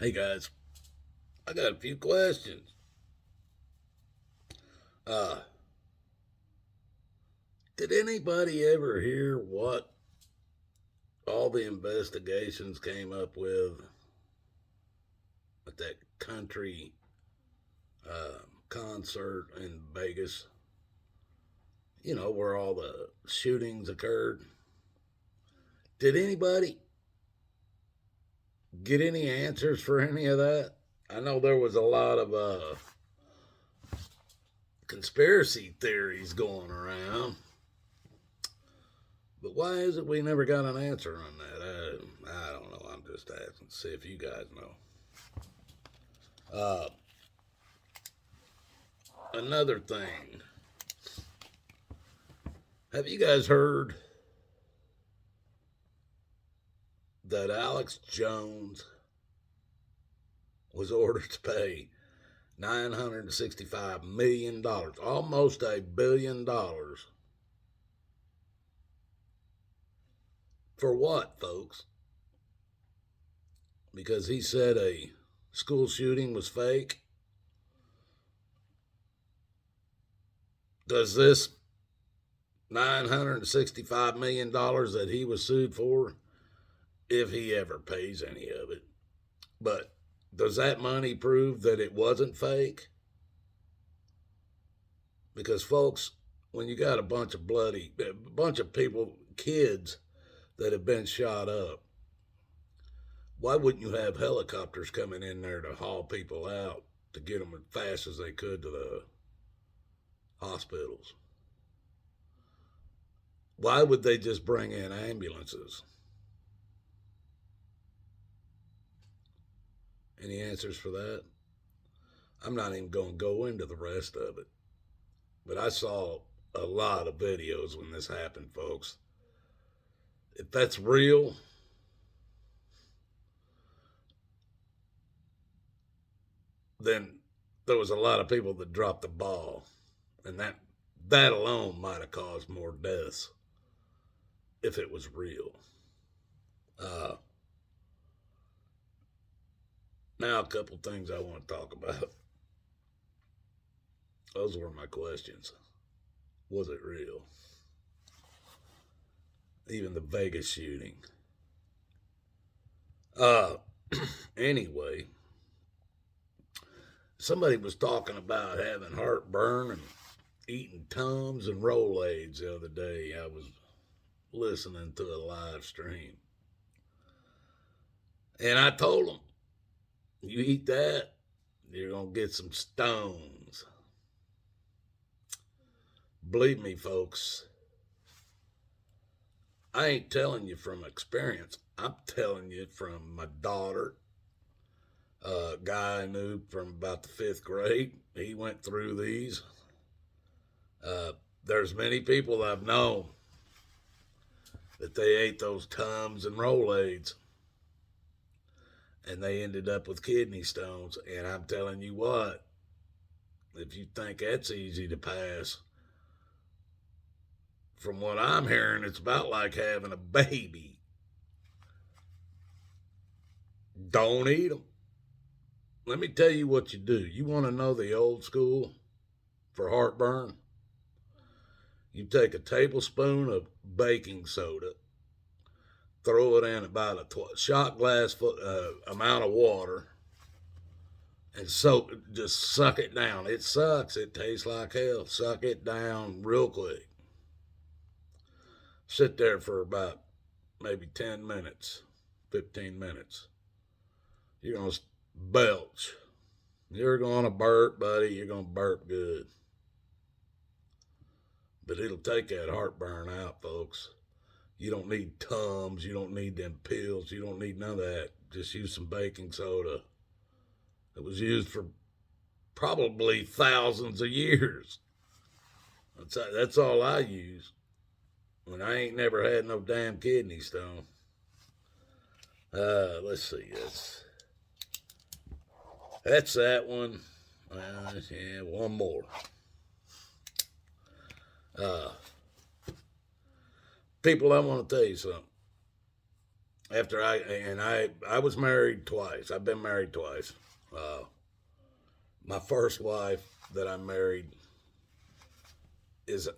Hey guys, I got a few questions. Uh, did anybody ever hear what all the investigations came up with that country concert in Vegas? You know, where all the shootings occurred. Did anybody get any answers for any of that? I know there was a lot of conspiracy theories going around, but why is it we never got an answer on that? I don't know. I'm just asking to see if you guys know. Uh, Another thing. Have you guys heard that Alex Jones was ordered to pay $965 million, almost $1 billion? For what, folks? Because he said a school shooting was fake? Does this $965 million that he was sued for, if he ever pays any of it, but does that money prove that it wasn't fake? Because, folks, when you got a bunch of people, kids that have been shot up, why wouldn't you have helicopters coming in there to haul people out to get them as fast as they could to the hospitals? Why would they just bring in ambulances? Any answers for that? I'm not even going to go into the rest of it, but I saw a lot of videos when this happened, folks. If that's real, then there was a lot of people that dropped the ball, and that alone might have caused more deaths if it was real. Uh, Now, a couple things I want to talk about. Those were my questions. Was it real? Even the Vegas shooting. Uh, anyway, somebody was talking about having heartburn and eating Tums and Rolaids the other day. I was listening to a live stream. And I told them, you eat that, you're going to get some stones. Believe me, folks, I ain't telling you from experience. I'm telling you from my daughter, a guy I knew from about the fifth grade. He went through these. There's many people I've known that they ate those Tums and Rolaids and they ended up with kidney stones. And I'm telling you what, if you think that's easy to pass, from what I'm hearing, it's about like having a baby. Don't eat them. Let me tell you what you do. You want to know the old school for heartburn? You take a tablespoon of baking soda, throw it in about a shot glass amount of water, and just suck it down. It sucks. It tastes like hell. Suck it down real quick. Sit there for about maybe 10 minutes, 15 minutes. You're going to belch. You're going to burp, buddy. You're going to burp good. But it'll take that heartburn out, folks. You don't need Tums. You don't need them pills. You don't need none of that. Just use some baking soda. It was used for probably thousands of years. That's all I use. When I ain't never had no damn kidney stone. Let's see. That's that one. Yeah, one more. Uh, People, I want to tell you something. after I was married twice. I've been married twice. Uh, my first wife that I married is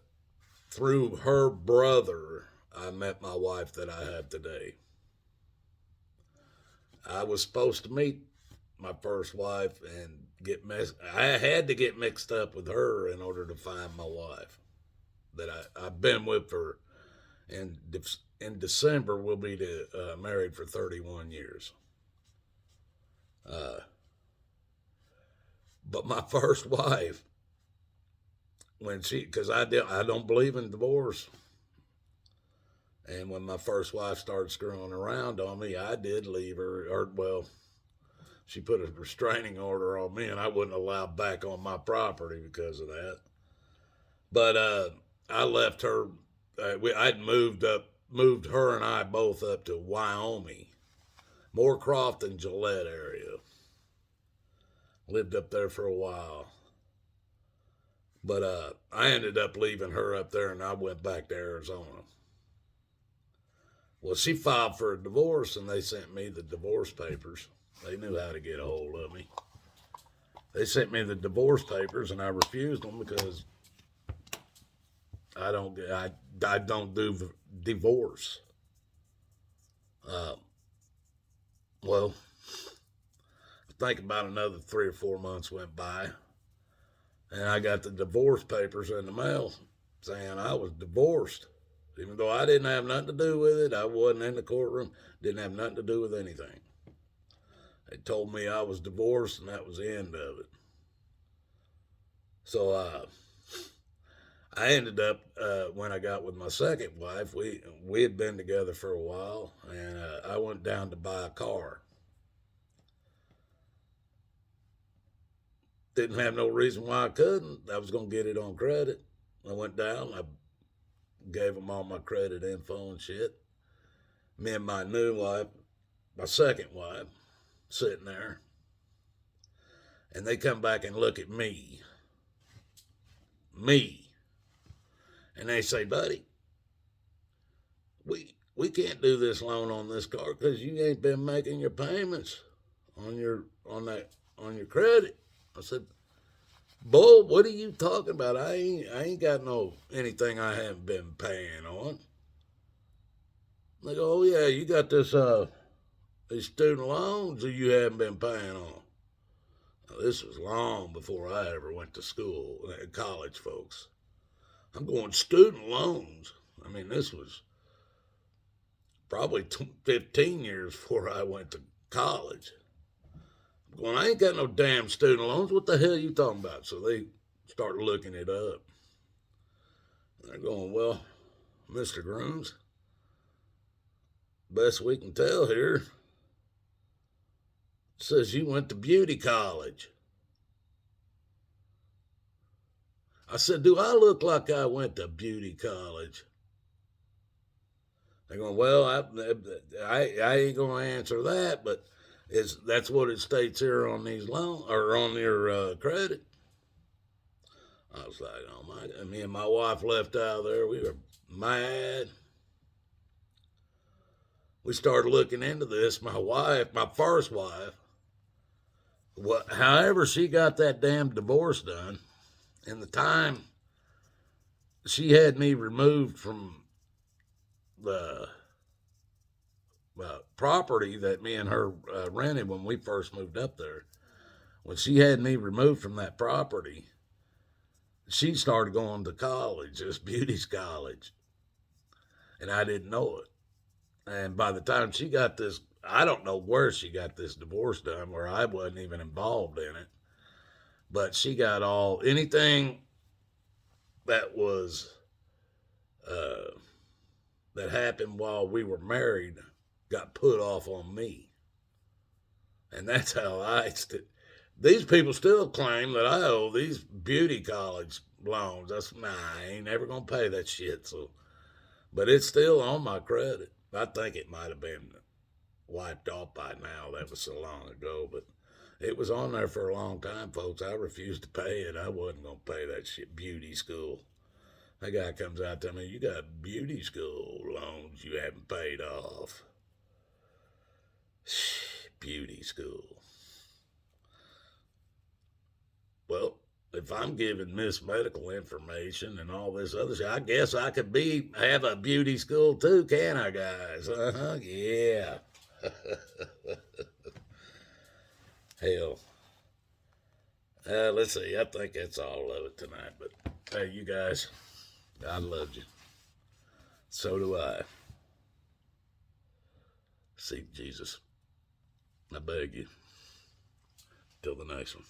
through her brother. I met my wife that I have today. I was supposed to meet my first wife and I had to get mixed up with her in order to find my wife that I've been with for in in December we'll be married for 31 years. Uh, but my first wife, when because I don't believe in divorce, and when my first wife started screwing around on me, I did leave her. Or well, she put a restraining order on me, and I wasn't allowed back on my property because of that. But I left her. I'd moved her and I both up to Wyoming, Moorcroft and Gillette area. Lived up there for a while. But I ended up leaving her up there and I went back to Arizona. Well, she filed for a divorce and they sent me the divorce papers. They knew how to get a hold of me. They sent me the divorce papers and I refused them because I don't do divorce. Well, I think about another 3 or 4 months went by, and I got the divorce papers in the mail saying I was divorced. Even though I didn't have nothing to do with it, I wasn't in the courtroom, didn't have nothing to do with anything. They told me I was divorced, and that was the end of it. So I ended up when I got with my second wife. We had been together for a while, and I went down to buy a car. Didn't have no reason why I couldn't. I was going to get it on credit. I went down. I gave them all my credit info and shit. Me and my new wife, my second wife, sitting there. And they come back and look at me. Me. And they say, buddy, we can't do this loan on this car because you ain't been making your payments on your credit. I said, Bull, what are you talking about? I ain't got anything I haven't been paying on. They go, oh yeah, you got these student loans that you haven't been paying on. Now, this was long before I ever went to school, college, folks. I'm going student loans. I mean, this was probably 15 years before I went to college. Going, I ain't got no damn student loans. What the hell are you talking about? So they start looking it up. And they're going, well, Mr. Grooms, best we can tell here, says you went to beauty college. I said, do I look like I went to beauty college? They're going, well, I ain't going to answer that, but that's what it states here on these loans or on your credit. I was like, oh my! Me and my wife left out of there. We were mad. We started looking into this. My first wife, however she got that damn divorce done, in the time she had me removed from the property that me and her rented when we first moved up there. When she had me removed from that property, she started going to college, this beauty's college, and I didn't know it. And by the time she got this, I don't know where she got this divorce done, where I wasn't even involved in it, but she got anything that was that happened while we were married got put off on me. And that's how these people still claim that I owe these beauty college loans. I ain't never going to pay that shit. So, but it's still on my credit. I think it might have been wiped off by now. That was so long ago, but it was on there for a long time, folks. I refused to pay it. I wasn't going to pay that shit. Beauty school. That guy comes out to me, you got beauty school loans you haven't paid off. Beauty school. Well, if I'm giving Miss Medical information and all this other shit, I guess I could have a beauty school too, can I, guys? Yeah. Hell. Let's see. I think that's all of it tonight. But hey, you guys, I loved you. So do I. Seek Jesus. I beg you. Till the next one.